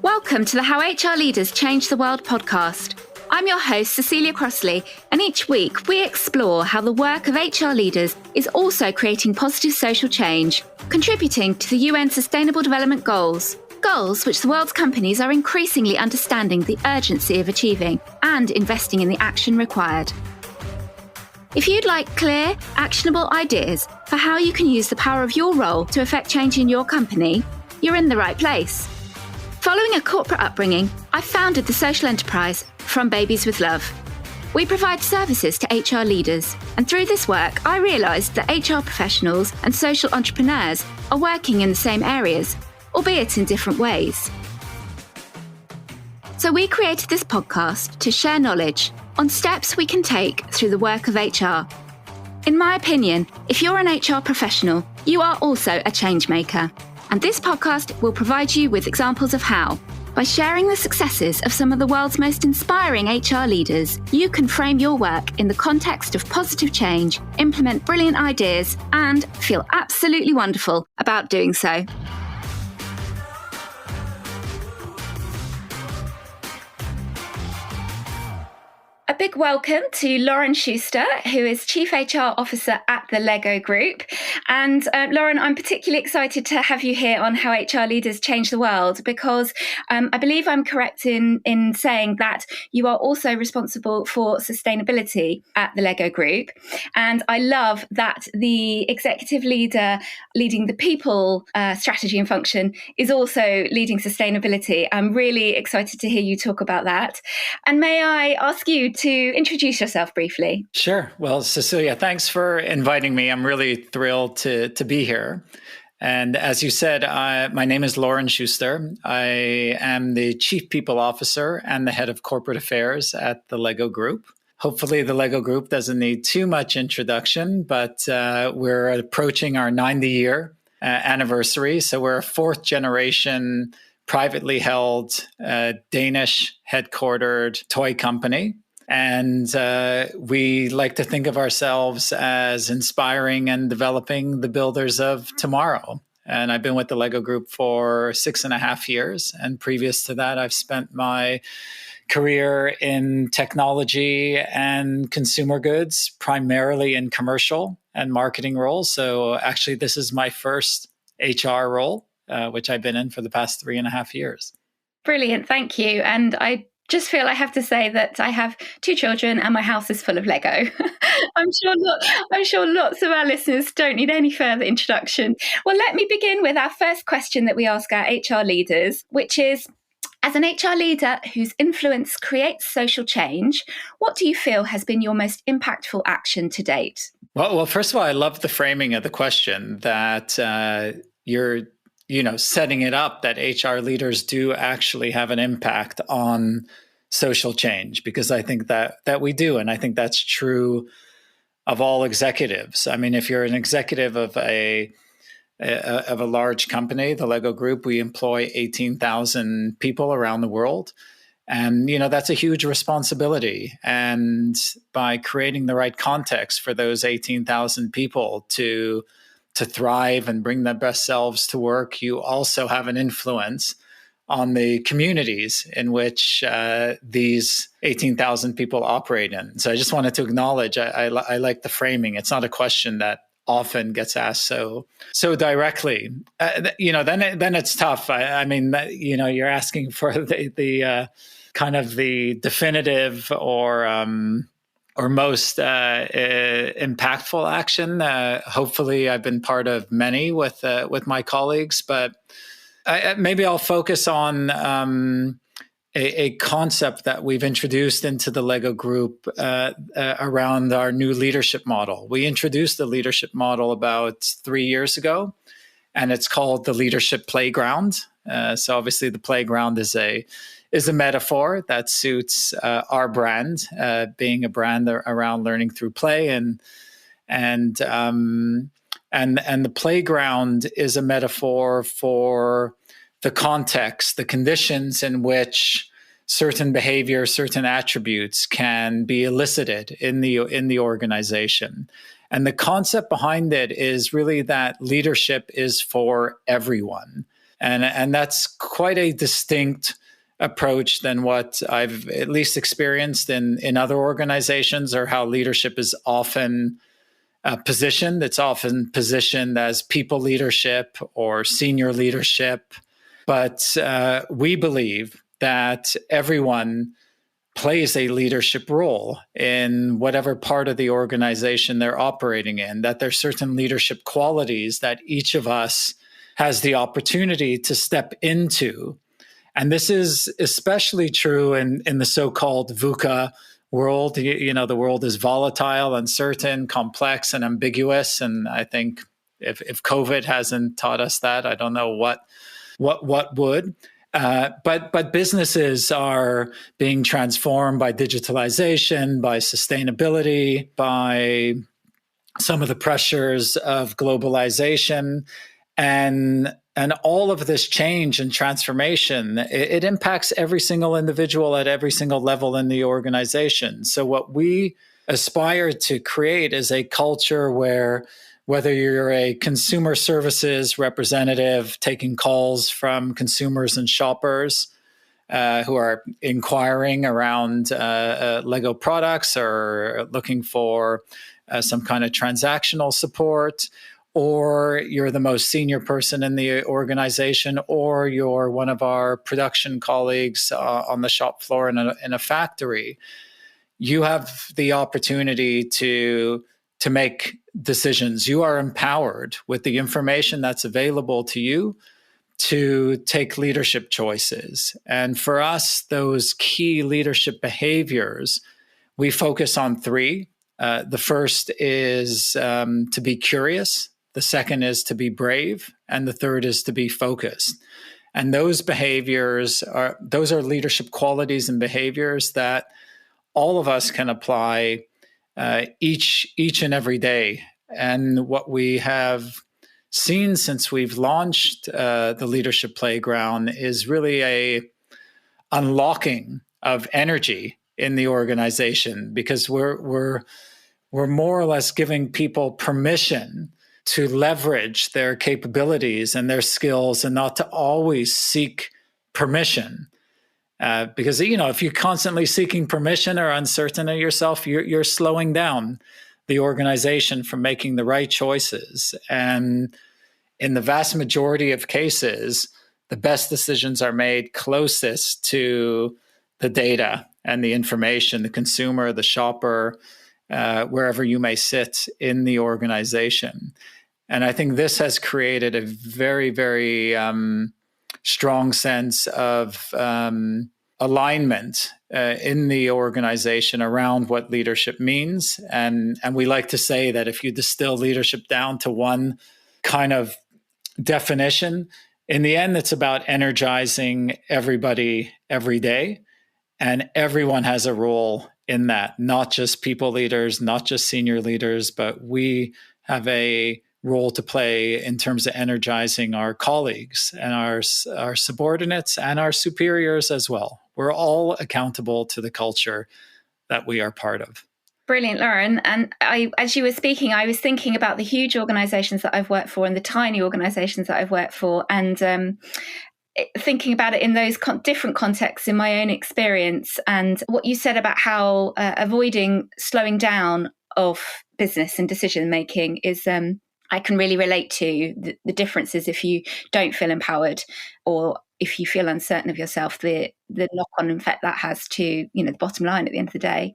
Welcome to the How HR Leaders Change the World podcast. I'm your host, Cecilia Crossley, and each week we explore how the work of HR leaders is also creating positive social change, contributing to the UN Sustainable Development Goals, goals which the world's companies are increasingly understanding the urgency of achieving and investing in the action required. If you'd like clear, actionable ideas for how you can use the power of your role to affect change in your company, you're in the right place. Following a corporate upbringing, I founded the social enterprise From Babies with Love. We provide services to HR leaders, and through this work, I realised that HR professionals and social entrepreneurs are working in the same areas, albeit in different ways. So we created this podcast to share knowledge on steps we can take through the work of HR. In my opinion, if you're an HR professional, you are also a change maker. And this podcast will provide you with examples of how. By sharing the successes of some of the world's most inspiring HR leaders, you can frame your work in the context of positive change, implement brilliant ideas, and feel absolutely wonderful about doing so. A big welcome to Loren Shuster, who is Chief HR Officer at the Lego Group. And Loren, I'm particularly excited to have you here on How HR Leaders Change the World, because I believe I'm correct in saying that you are also responsible for sustainability at the Lego Group. And I love that the executive leader leading the people strategy and function is also leading sustainability. I'm really excited to hear you talk about that. And may I ask you to introduce yourself briefly? Sure. Well, Cecilia, thanks for inviting me. I'm really thrilled to be here. And as you said, my name is Loren Shuster. I am the Chief People Officer and the Head of Corporate Affairs at the Lego Group. Hopefully, the Lego Group doesn't need too much introduction, but we're approaching our 90-year anniversary. So we're a fourth generation, privately held, Danish headquartered toy company. And we like to think of ourselves as inspiring and developing the builders of tomorrow. And I've been with the Lego Group for 6.5 years. And previous to that, I've spent my career in technology and consumer goods, primarily in commercial and marketing roles. So actually, this is my first HR role, which I've been in for the past 3.5 years. Brilliant. Thank you. And I just feel I have to say that I have 2 children and my house is full of Lego. I'm sure lots of our listeners don't need any further introduction. Well, let me begin with our first question that we ask our HR leaders, which is, as an HR leader whose influence creates social change, what do you feel has been your most impactful action to date? Well, first of all, I love the framing of the question that you're setting it up that HR leaders do actually have an impact on social change, because I think that we do. And I think that's true of all executives. I mean, if you're an executive of a large company, the Lego Group, we employ 18,000 people around the world. And, that's a huge responsibility. And by creating the right context for those 18,000 people to thrive and bring their best selves to work, you also have an influence on the communities in which these 18,000 people operate in. So I just wanted to acknowledge, I like the framing. It's not a question that often gets asked so directly. Then it's tough. I mean, you're asking for the kind of the definitive or most impactful action. Hopefully, I've been part of many with my colleagues, but maybe I'll focus on a concept that we've introduced into the Lego Group around our new leadership model. We introduced the leadership model about 3 years ago, and it's called the Leadership Playground. So obviously, the playground is a metaphor that suits our brand, being a brand around learning through play, and the playground is a metaphor for the context, the conditions in which certain behavior, certain attributes can be elicited in the organization. And the concept behind it is really that leadership is for everyone. And that's quite a distinct approach than what I've at least experienced in other organizations, or how leadership is often positioned. It's often positioned as people leadership or senior leadership. But we believe that everyone plays a leadership role in whatever part of the organization they're operating in, that there's certain leadership qualities that each of us has the opportunity to step into. And this is especially true in the so-called VUCA world. You know, the world is volatile, uncertain, complex, and ambiguous. And I think if COVID hasn't taught us that, I don't know what would. But businesses are being transformed by digitalization, by sustainability, by some of the pressures of globalization, and all of this change and transformation, it impacts every single individual at every single level in the organization. So what we aspire to create is a culture where, whether you're a consumer services representative taking calls from consumers and shoppers who are inquiring around Lego products or looking for some kind of transactional support, or you're the most senior person in the organization, or you're one of our production colleagues on the shop floor in a factory, you have the opportunity to make decisions. You are empowered with the information that's available to you to take leadership choices. And for us, those key leadership behaviors, we focus on three. The first is to be curious. The second is to be brave. And the third is to be focused. And those behaviors those are leadership qualities and behaviors that all of us can apply each and every day. And what we have seen since we've launched the Leadership Playground is really a unlocking of energy in the organization, because we're more or less giving people permission to leverage their capabilities and their skills, and not to always seek permission. Because, you know, if you're constantly seeking permission or uncertain of yourself, you're slowing down the organization from making the right choices. And in the vast majority of cases, the best decisions are made closest to the data and the information, the consumer, the shopper, wherever you may sit in the organization. And I think this has created a very, very strong sense of alignment in the organization around what leadership means. And we like to say that if you distill leadership down to one kind of definition, in the end, it's about energizing everybody every day. And everyone has a role in that, not just people leaders, not just senior leaders, but we have a role to play in terms of energizing our colleagues and our subordinates and our superiors as well. We're all accountable to the culture that we are part of. Brilliant, Loren. And as you were speaking, I was thinking about the huge organizations that I've worked for and the tiny organizations that I've worked for, and thinking about it in those different contexts in my own experience. And what you said about how avoiding slowing down of business and decision making is I can really relate to the differences if you don't feel empowered, or if you feel uncertain of yourself, the knock-on effect that has to, the bottom line at the end of the day.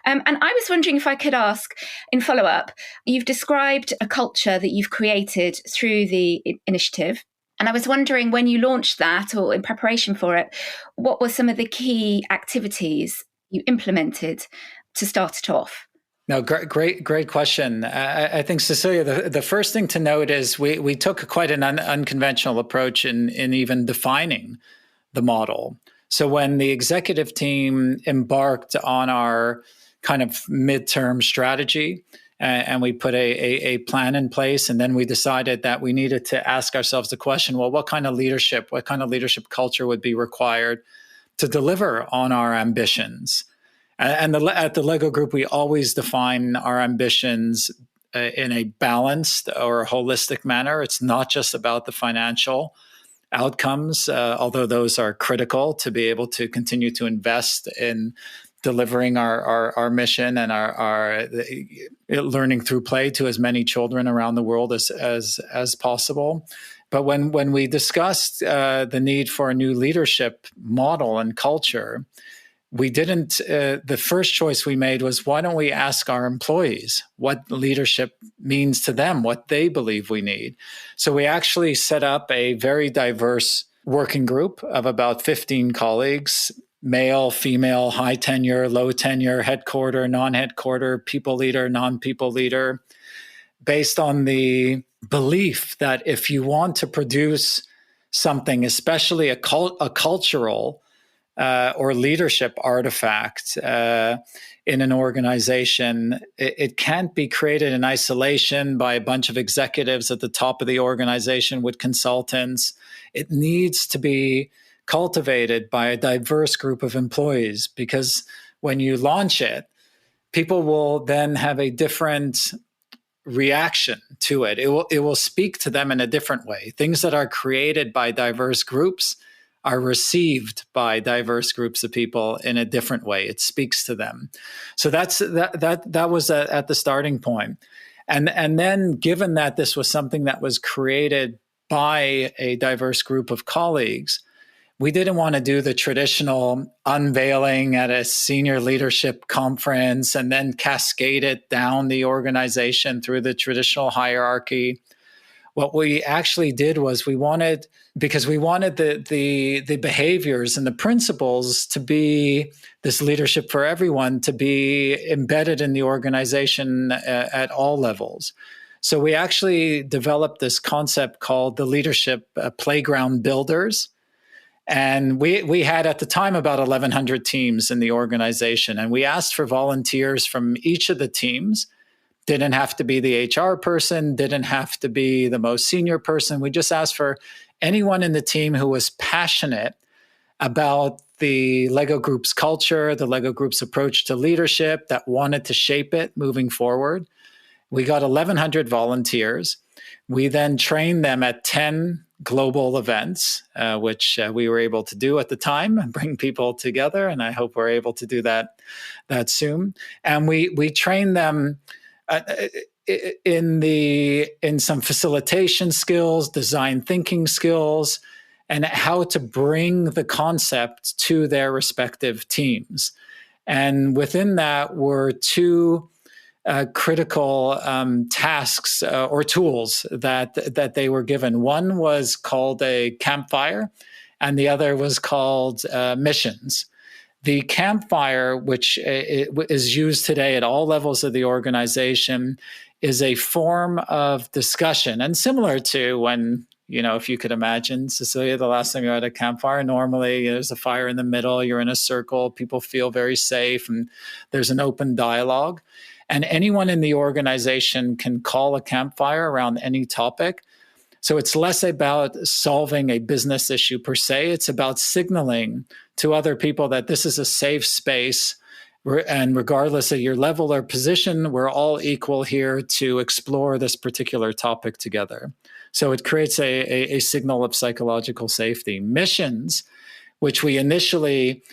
And I was wondering if I could ask, in follow-up, you've described a culture that you've created through the initiative. And I was wondering, when you launched that, or in preparation for it, what were some of the key activities you implemented to start it off? No, great question. I think, Cecilia, the first thing to note is we took quite an unconventional approach in even defining the model. So when the executive team embarked on our kind of midterm strategy, and we put a plan in place, and then we decided that we needed to ask ourselves the question, well, what kind of leadership culture would be required to deliver on our ambitions? And at the Lego Group, we always define our ambitions in a balanced or holistic manner. It's not just about the financial outcomes, although those are critical to be able to continue to invest in delivering our mission and our learning through play to as many children around the world as possible. But when we discussed the need for a new leadership model and culture, we didn't, the first choice we made was, why don't we ask our employees what leadership means to them, what they believe we need? So we actually set up a very diverse working group of about 15 colleagues, male, female, high tenure, low tenure, headquarter, non-headquarter, people leader, non-people leader, based on the belief that if you want to produce something, especially a cultural or leadership artifact in an organization, it can't be created in isolation by a bunch of executives at the top of the organization with consultants. It needs to be cultivated by a diverse group of employees, because when you launch it, people will then have a different reaction to it. It will speak to them in a different way. Things that are created by diverse groups are received by diverse groups of people in a different way. It speaks to them. So that was at the starting point. And then, given that this was something that was created by a diverse group of colleagues, we didn't want to do the traditional unveiling at a senior leadership conference and then cascade it down the organization through the traditional hierarchy. What we actually did was we wanted the behaviors and the principles to be, this leadership for everyone, to be embedded in the organization at all levels. So we actually developed this concept called the leadership playground builders. And we had at the time about 1,100 teams in the organization, and we asked for volunteers from each of the teams. Didn't have to be the HR person, didn't have to be the most senior person. We just asked for anyone in the team who was passionate about the Lego Group's culture, the Lego Group's approach to leadership, that wanted to shape it moving forward. We got 1,100 volunteers. We then trained them at 10 global events, which we were able to do at the time, and bring people together. And I hope we're able to do that soon. And we trained them in some facilitation skills, design thinking skills, and how to bring the concept to their respective teams. And within that were two critical tasks or tools that they were given. One was called a campfire, and the other was called missions. The campfire, which is used today at all levels of the organization, is a form of discussion. And similar to when, if you could imagine, Cecilia, the last time you're at a campfire, normally there's a fire in the middle, you're in a circle, people feel very safe, and there's an open dialogue. And anyone in the organization can call a campfire around any topic. So it's less about solving a business issue per se. It's about signaling to other people that this is a safe space, and regardless of your level or position, we're all equal here to explore this particular topic together. So it creates a signal of psychological safety. Missions, which we initially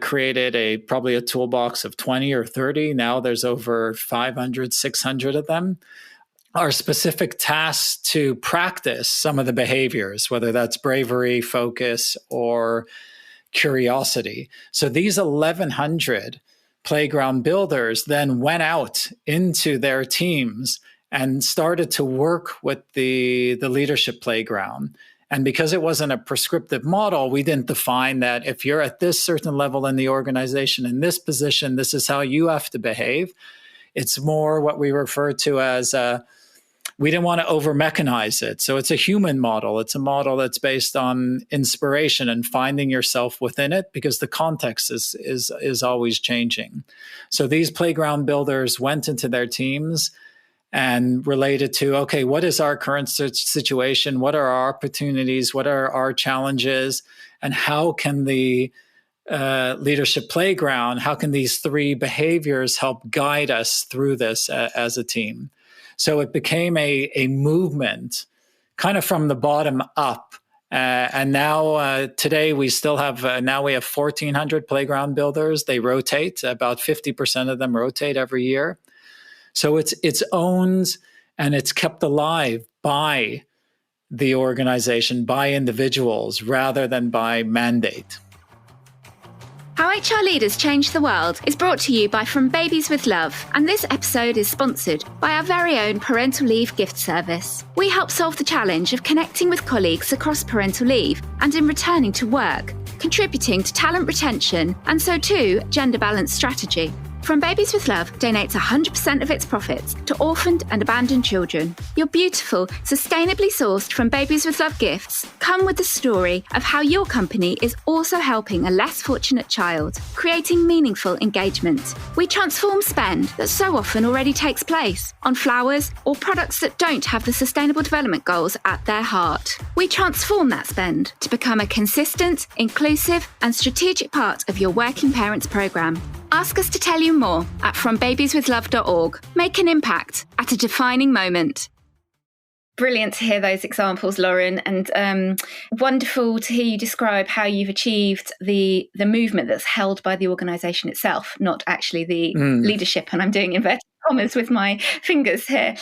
created probably a toolbox of 20 or 30. Now there's over 500, 600 of them, are specific tasks to practice some of the behaviors, whether that's bravery, focus, or curiosity. So these 1,100 playground builders then went out into their teams and started to work with the leadership playground. And because it wasn't a prescriptive model, we didn't define that if you're at this certain level in the organization, in this position, this is how you have to behave. It's more what we refer to as we didn't want to over-mechanize it. So it's a human model. It's a model that's based on inspiration and finding yourself within it, because the context is always changing. So these playground builders went into their teams and related to, okay, what is our current situation? What are our opportunities? What are our challenges? And how can the leadership playground, how can these three behaviors help guide us through this as a team? So it became a movement kind of from the bottom up, And now today we still have, now we have 1,400 playground builders. They rotate, about 50% of them rotate every year. So it's owned and it's kept alive by the organization, by individuals, rather than by mandate. How HR Leaders Change the World is brought to you by From Babies with Love, and this episode is sponsored by our very own parental leave gift service. We help solve the challenge of connecting with colleagues across parental leave and in returning to work, contributing to talent retention and so too gender balanced strategy. From Babies with Love donates 100% of its profits to orphaned and abandoned children. Your beautiful, sustainably sourced From Babies with Love gifts come with the story of how your company is also helping a less fortunate child, creating meaningful engagement. We transform spend that so often already takes place on flowers or products that don't have the Sustainable Development Goals at their heart. We transform that spend to become a consistent, inclusive and strategic part of your working parents programme. Ask us to tell you more at frombabieswithlove.org. Make an impact at a defining moment. Brilliant to hear those examples, Loren, and wonderful to hear you describe how you've achieved the movement that's held by the organisation itself, not actually the leadership. And I'm doing inverted commas with my fingers here.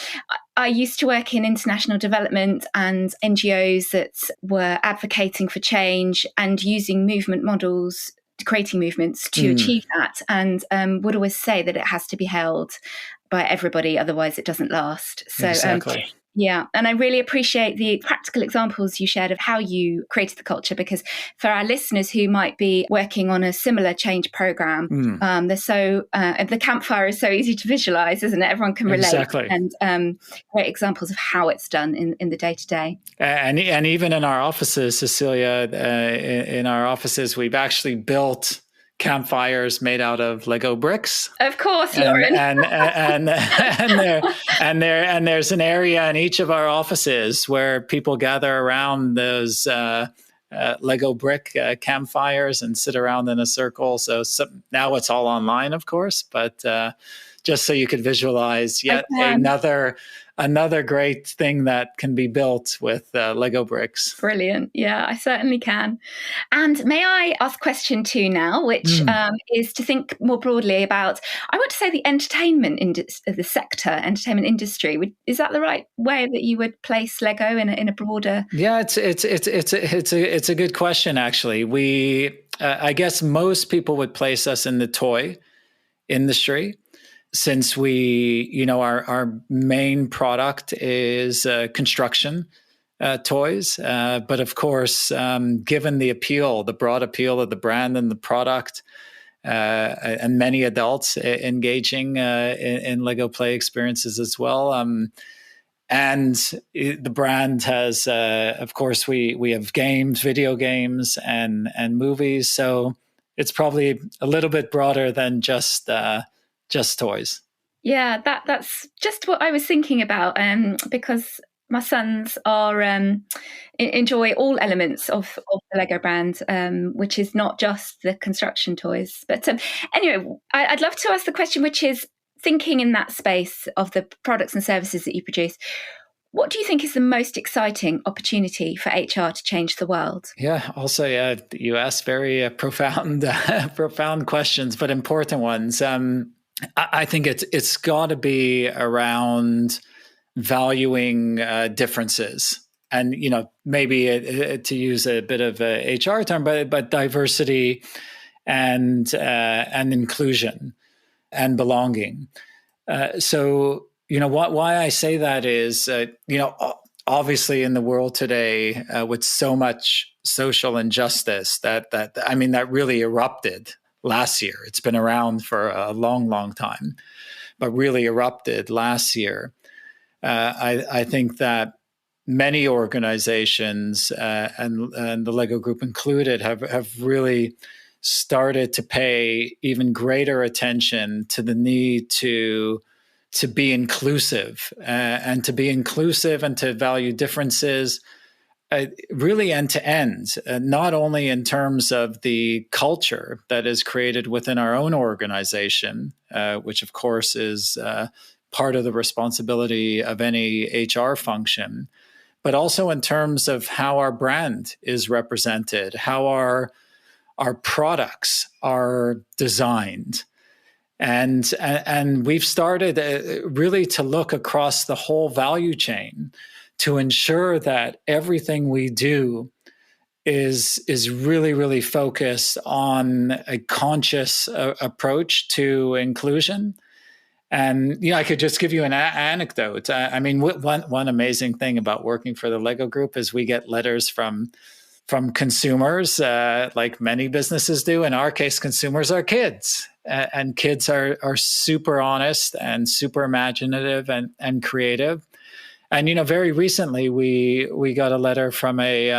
I used to work in international development and NGOs that were advocating for change and using movement models, creating movements to achieve that, and would always say that it has to be held by everybody, otherwise it doesn't last. So exactly. Yeah, and I really appreciate the practical examples you shared of how you created the culture, because for our listeners who might be working on a similar change program, the campfire is so easy to visualize, isn't it? Everyone can relate. Exactly. And great examples of how it's done in the day-to-day. And even in our offices, Cecilia, in our offices, we've actually built campfires made out of Lego bricks. Of course, Loren. And there's an area in each of our offices where people gather around those Lego brick campfires and sit around in a circle. So now it's all online, of course, but just so you could visualize yet another great thing that can be built with Lego bricks. Brilliant. Yeah, I certainly can. And may I ask question 2 now, which is to think more broadly about, I want to say the entertainment industry. Is that the right way that you would place Lego in a broader? Yeah, it's a good question, actually. I guess most people would place us in the toy industry, since our main product is construction toys. But of course, given the broad appeal of the brand and the product, and many adults engaging in Lego play experiences as well. And the brand has, of course, we have games, video games, and movies. So it's probably a little bit broader than just toys. Yeah, that's just what I was thinking about, because my sons are enjoy all elements of the Lego brand, which is not just the construction toys. But anyway, I'd love to ask the question, which is, thinking in that space of the products and services that you produce, what do you think is the most exciting opportunity for HR to change the world? Yeah, also, you asked very profound questions, but important ones. I think it's got to be around valuing differences, and maybe to use a bit of a HR term, but diversity and inclusion and belonging. So why I say that is obviously in the world today with so much social injustice that really erupted last year. It's been around for a long, long time, but really erupted last year. I think that many organizations, and the Lego Group included, have really started to pay even greater attention to the need to be inclusive, and to value differences, really end to end, not only in terms of the culture that is created within our own organization, which of course is part of the responsibility of any HR function, but also in terms of how our brand is represented, how our products are designed. And we've started really to look across the whole value chain to ensure that everything we do is really, really focused on a conscious approach to inclusion. And I could just give you an anecdote. I mean, one amazing thing about working for the Lego Group is we get letters from consumers, like many businesses do. In our case, consumers are kids, and kids are super honest and super imaginative and creative. And very recently, we got a letter from a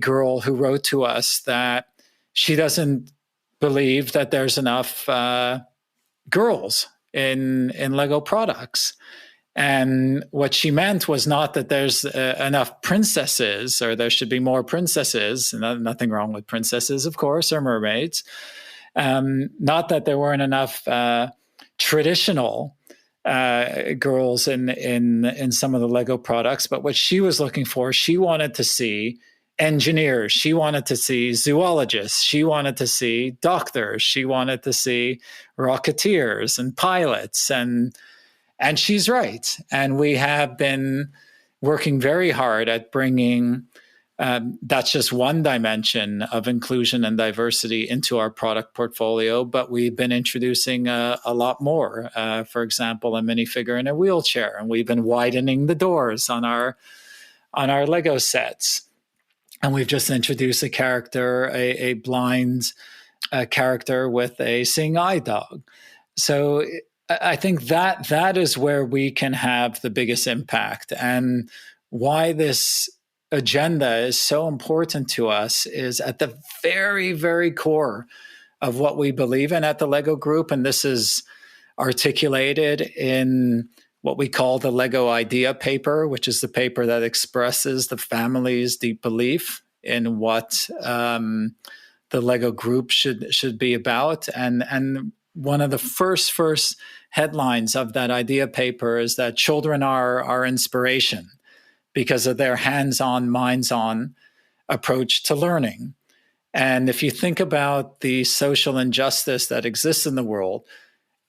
girl who wrote to us that she doesn't believe that there's enough girls in Lego products. And what she meant was not that there's enough princesses, or there should be more princesses. Nothing wrong with princesses, of course, or mermaids. Not that there weren't enough traditional girls in some of the Lego products, but what she was looking for, she wanted to see engineers, she wanted to see zoologists, she wanted to see doctors, she wanted to see rocketeers and pilots, and she's right. And we have been working very hard at bringing that's just one dimension of inclusion and diversity into our product portfolio, but we've been introducing a lot more. For example, a minifigure in a wheelchair, and we've been widening the doors on our Lego sets. And we've just introduced a character, a blind character with a seeing eye dog. So I think that is where we can have the biggest impact. And why this agenda is so important to us is at the very, very core of what we believe in at the Lego Group. And this is articulated in what we call the Lego Idea Paper, which is the paper that expresses the family's deep belief in what the Lego Group should be about. And one of the first headlines of that idea paper is that children are our inspiration because of their hands-on, minds-on approach to learning. And if you think about the social injustice that exists in the world,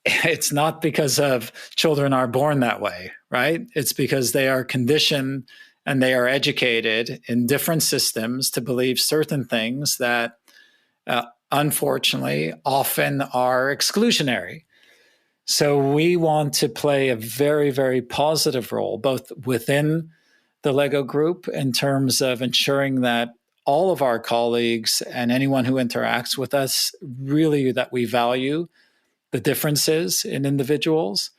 it's not because of children are born that way, right? It's because they are conditioned and they are educated in different systems to believe certain things that unfortunately often are exclusionary. So we want to play a very, very positive role, both within the Lego Group in terms of ensuring that all of our colleagues and anyone who interacts with us, really that we value the differences in individuals,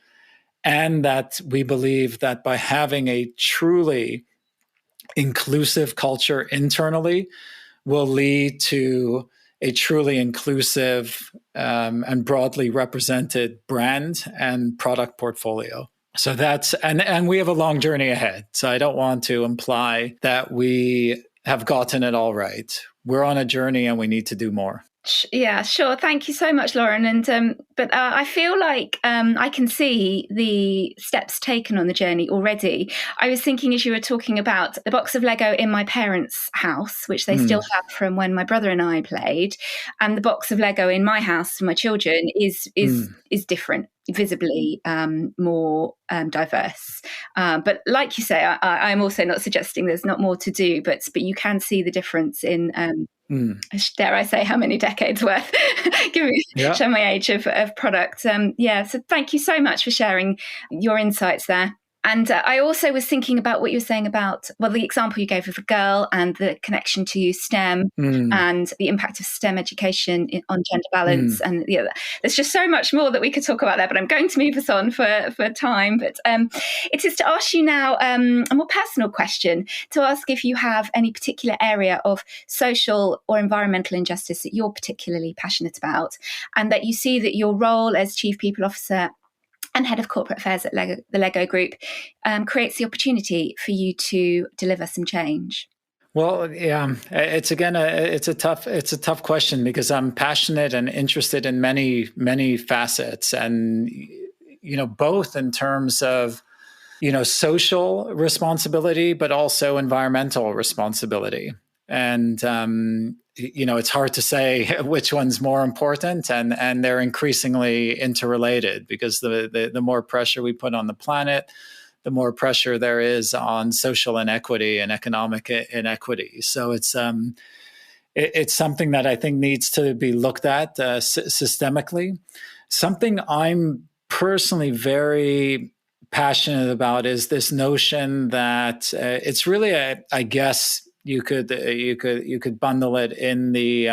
and that we believe that by having a truly inclusive culture internally will lead to a truly inclusive and broadly represented brand and product portfolio. So that's, and we have a long journey ahead. So I don't want to imply that we have gotten it all right. We're on a journey and we need to do more. Yeah, sure. Thank you so much, Loren. And but I feel like I can see the steps taken on the journey already. I was thinking as you were talking about the box of Lego in my parents' house, which they still have from when my brother and I played, and the box of Lego in my house for my children is different, visibly more diverse. But like you say, I'm also not suggesting there's not more to do, but you can see the difference in. Dare I say how many decades worth? Show my age of product. So thank you so much for sharing your insights there. And I also was thinking about what you were saying about, the example you gave of a girl and the connection to STEM and the impact of STEM education on gender balance. And there's just so much more that we could talk about there, but I'm going to move us on for time. But it is to ask you now a more personal question, to ask if you have any particular area of social or environmental injustice that you're particularly passionate about, and that you see that your role as Chief People Officer and Head of Corporate Affairs at the Lego Group creates the opportunity for you to deliver some change. Well, yeah, it's a tough question, because I'm passionate and interested in many facets, and both in terms of social responsibility, but also environmental responsibility. And, it's hard to say which one's more important, and they're increasingly interrelated, because the more pressure we put on the planet, the more pressure there is on social inequity and economic inequity. So it's something that I think needs to be looked at systemically. Something I'm personally very passionate about is this notion that it's really I guess you could bundle it in the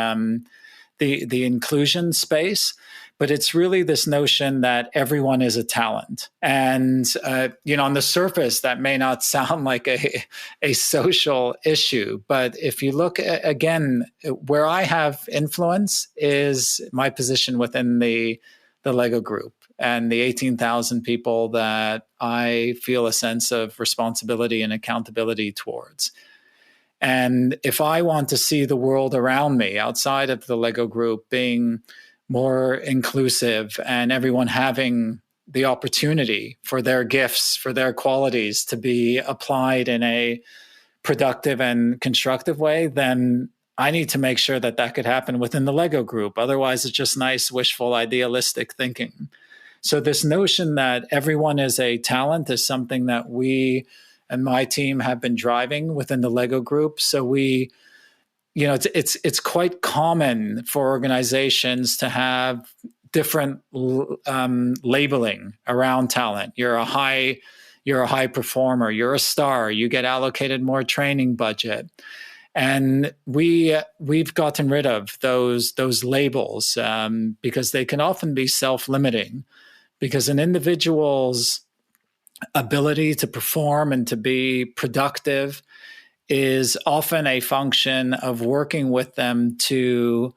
inclusion space, but it's really this notion that everyone is a talent. And on the surface, that may not sound like a social issue, but if you look again, where I have influence is my position within the Lego group and the 18,000 people that I feel a sense of responsibility and accountability towards. And if I want to see the world around me outside of the Lego group being more inclusive and everyone having the opportunity for their gifts, for their qualities to be applied in a productive and constructive way, then I need to make sure that could happen within the Lego group. Otherwise, it's just nice, wishful, idealistic thinking. So this notion that everyone is a talent is something that we and my team have been driving within the Lego group. So we, it's quite common for organizations to have different labeling around talent. You're a high performer. You're a star. You get allocated more training budget. And we've gotten rid of those labels because they can often be self-limiting. Because an individual's ability to perform and to be productive is often a function of working with them to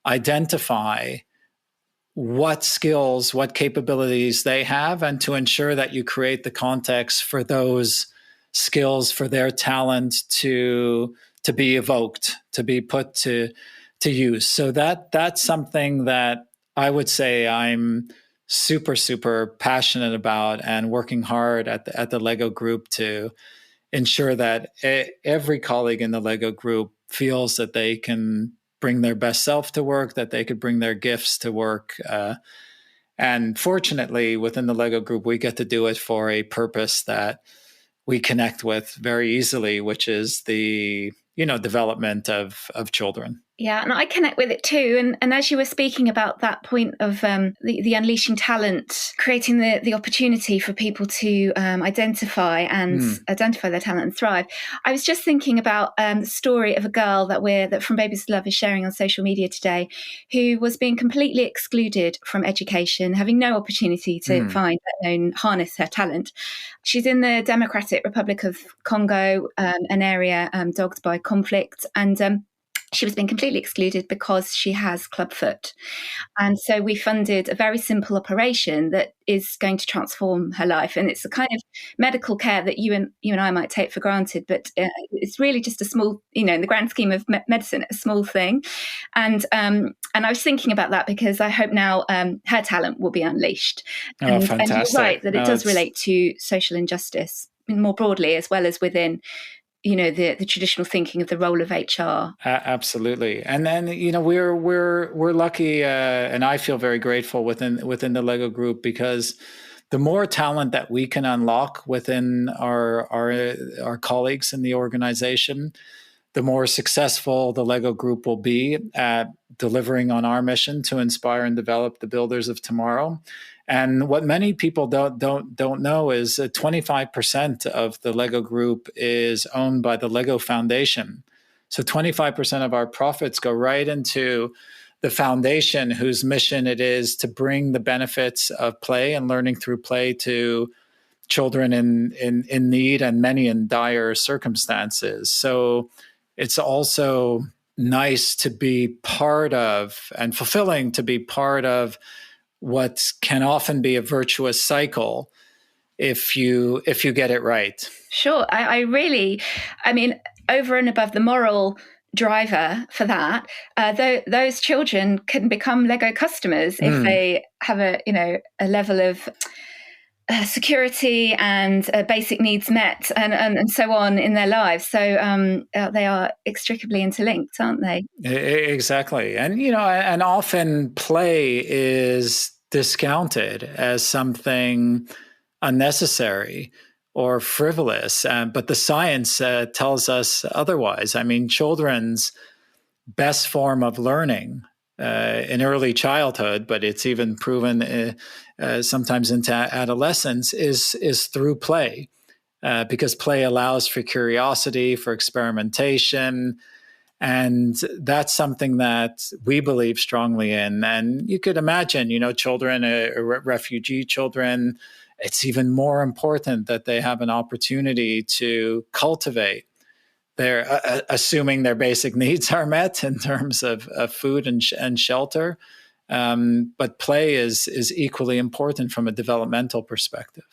identify what skills, what capabilities they have, and to ensure that you create the context for those skills, for their talent to be evoked, to be put to use. So that's something that I would say I'm super, super passionate about, and working hard at the Lego group to ensure that every colleague in the Lego group feels that they can bring their best self to work, that they could bring their gifts to work. And fortunately, within the Lego group, we get to do it for a purpose that we connect with very easily, which is the development of children. Yeah, and I connect with it too. And as you were speaking about that point of the unleashing talent, creating the opportunity for people to identify their talent and thrive, I was just thinking about the story of a girl that From Babies to Love is sharing on social media today, who was being completely excluded from education, having no opportunity to find, let alone harness her talent. She's in the Democratic Republic of Congo, an area dogged by conflict, and she was being completely excluded because she has clubfoot. And so we funded a very simple operation that is going to transform her life. And it's a kind of medical care that you and I might take for granted, but it's really just a small, in the grand scheme of medicine, a small thing. And I was thinking about that because I hope now her talent will be unleashed. Fantastic. And you're right that it does relate to social injustice more broadly, as well as within the traditional thinking of the role of HR. Absolutely. And then, we're lucky, and I feel very grateful within the Lego group, because the more talent that we can unlock within our colleagues in the organization, the more successful the Lego group will be at delivering on our mission to inspire and develop the builders of tomorrow. And what many people don't know is that 25% of the Lego group is owned by the Lego Foundation. So 25% of our profits go right into the foundation, whose mission it is to bring the benefits of play and learning through play to children in need, and many in dire circumstances. So it's also nice to be part of, and fulfilling to be part of, what can often be a virtuous cycle if you get it right. Sure. I mean, over and above the moral driver for that, those children can become Lego customers if they have a level of security and basic needs met and so on in their lives. So they are inextricably interlinked, aren't they? Exactly. And, and often play is discounted as something unnecessary or frivolous. But the science tells us otherwise. I mean, children's best form of learning in early childhood, but it's even proven sometimes into adolescence, is through play, because play allows for curiosity, for experimentation. And that's something that we believe strongly in. And you could imagine, children, refugee children, it's even more important that they have an opportunity to cultivate assuming their basic needs are met in terms of food and shelter. But play is equally important from a developmental perspective.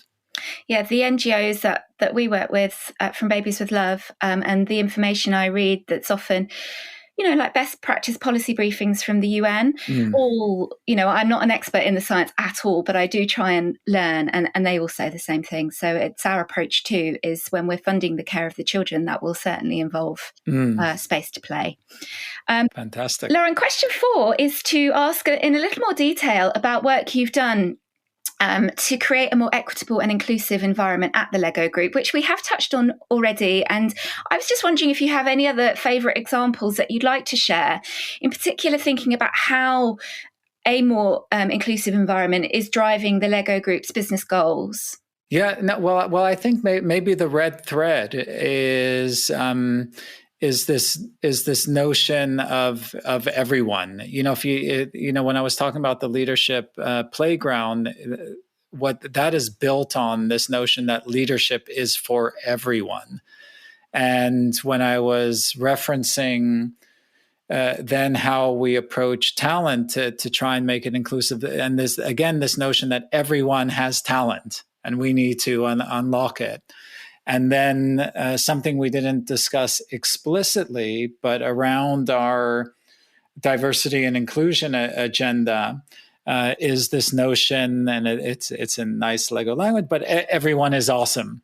Yeah, the NGOs that we work with from Babies with Love, and the information I read that's often, like best practice policy briefings from the UN, all, I'm not an expert in the science at all, but I do try and learn, and they all say the same thing. So it's our approach too, is when we're funding the care of the children, that will certainly involve space to play. Fantastic. Loren, question 4 is to ask in a little more detail about work you've done to create a more equitable and inclusive environment at the Lego Group, which we have touched on already. And I was just wondering if you have any other favourite examples that you'd like to share, in particular thinking about how a more inclusive environment is driving the Lego Group's business goals. Yeah, no, well, I think maybe the red thread is this notion of everyone. If when I was talking about the leadership playground, what that is built on, this notion that leadership is for everyone. And when I was referencing then how we approach talent to try and make it inclusive, and this notion that everyone has talent and we need to unlock it. And then something we didn't discuss explicitly, but around our diversity and inclusion agenda, is this notion, and it's in nice Lego language, but everyone is awesome.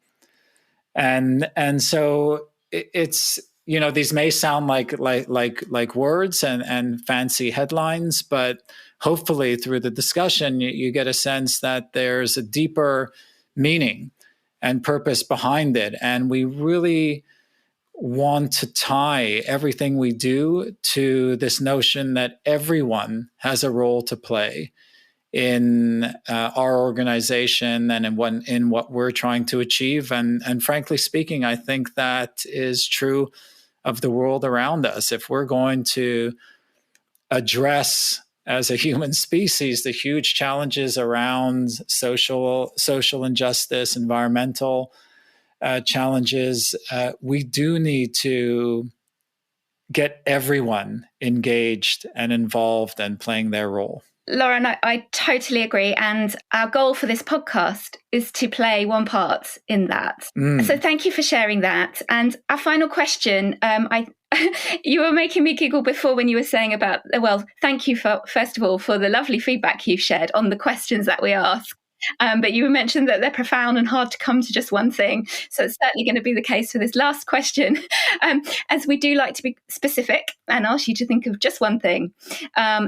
And so it's, these may sound like words and fancy headlines, but hopefully through the discussion, you get a sense that there's a deeper meaning and purpose behind it. And we really want to tie everything we do to this notion that everyone has a role to play in our organization and in what we're trying to achieve. And frankly speaking, I think that is true of the world around us. If we're going to address as a human species the huge challenges around social injustice, environmental challenges, we do need to get everyone engaged and involved and playing their role. Loren, I totally agree. And our goal for this podcast is to play one part in that. So thank you for sharing that. And our final question, you were making me giggle before when you were saying about, thank you first of all, for the lovely feedback you've shared on the questions that we ask. But you mentioned that they're profound and hard to come to just one thing. So it's certainly going to be the case for this last question, as we do like to be specific and ask you to think of just one thing,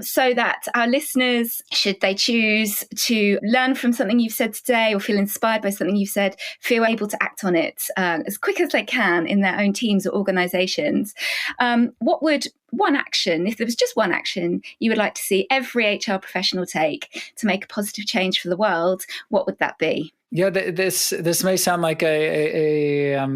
so that our listeners, should they choose to learn from something you've said today or feel inspired by something you've said, feel able to act on it as quick as they can in their own teams or organizations. What would one action, if there was just one action you would like to see every HR professional take to make a positive change for the world, what would that be? Yeah, this may sound like a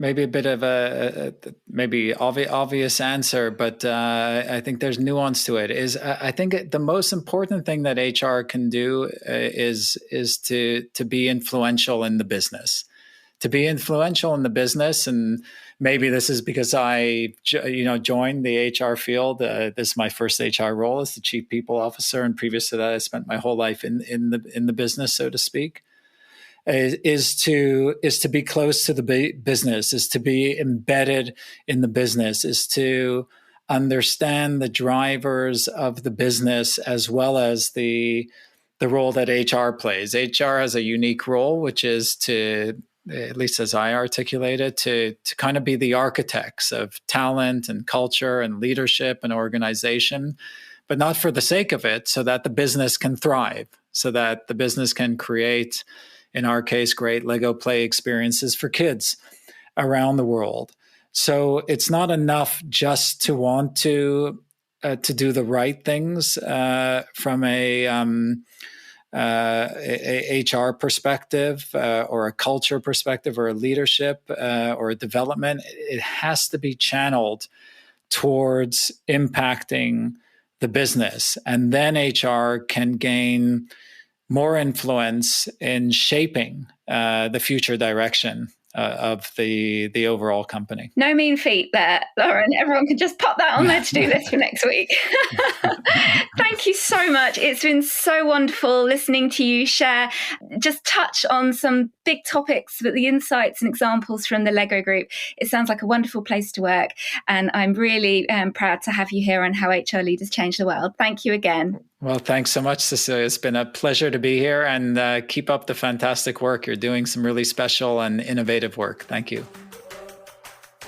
maybe a bit of a maybe obvious answer, but I think there's nuance to it. I think the most important thing that HR can do is to be influential in the business. To be influential in the business, and maybe this is because I joined the HR field. This is my first HR role as the chief people officer, and previous to that, I spent my whole life in the business, so to speak. Is to be close to the business, is to be embedded in the business, is to understand the drivers of the business as well as the the role that HR plays. HR has a unique role, which is to, at least as I articulate it, to kind of be the architects of talent and culture and leadership and organization, but not for the sake of it, so that the business can thrive, so that the business can create, in our case, great Lego play experiences for kids around the world. So it's not enough just to want to do the right things from a HR perspective or a culture perspective or a leadership or a development. It has to be channeled towards impacting the business. And then HR can gain more influence in shaping the future direction of the overall company. No mean feat there, Loren. Everyone can just pop that on their to-do list for next week. Thank you so much. It's been so wonderful listening to you share, just touch on some big topics, but the insights and examples from the Lego Group. It sounds like a wonderful place to work. And I'm really proud to have you here on How HR Leaders Change the World. Thank you again. Well, thanks so much, Cecilia. It's been a pleasure to be here, and keep up the fantastic work. You're doing some really special and innovative work. Thank you.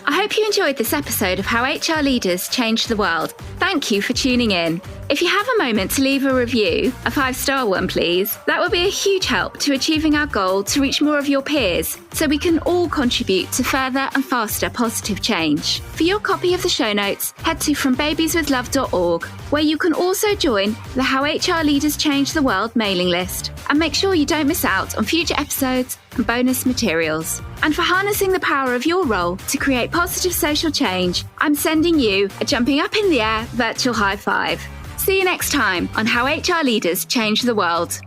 I hope you enjoyed this episode of How HR Leaders Change the World. Thank you for tuning in. If you have a moment to leave a review, a 5-star one please, that would be a huge help to achieving our goal to reach more of your peers, so we can all contribute to further and faster positive change. For your copy of the show notes, head to frombabieswithlove.org, where you can also join the How HR Leaders Change the World mailing list, and make sure you don't miss out on future episodes and bonus materials. And for harnessing the power of your role to create positive social change, I'm sending you a jumping up in the air virtual high five. See you next time on How HR Leaders Change the World.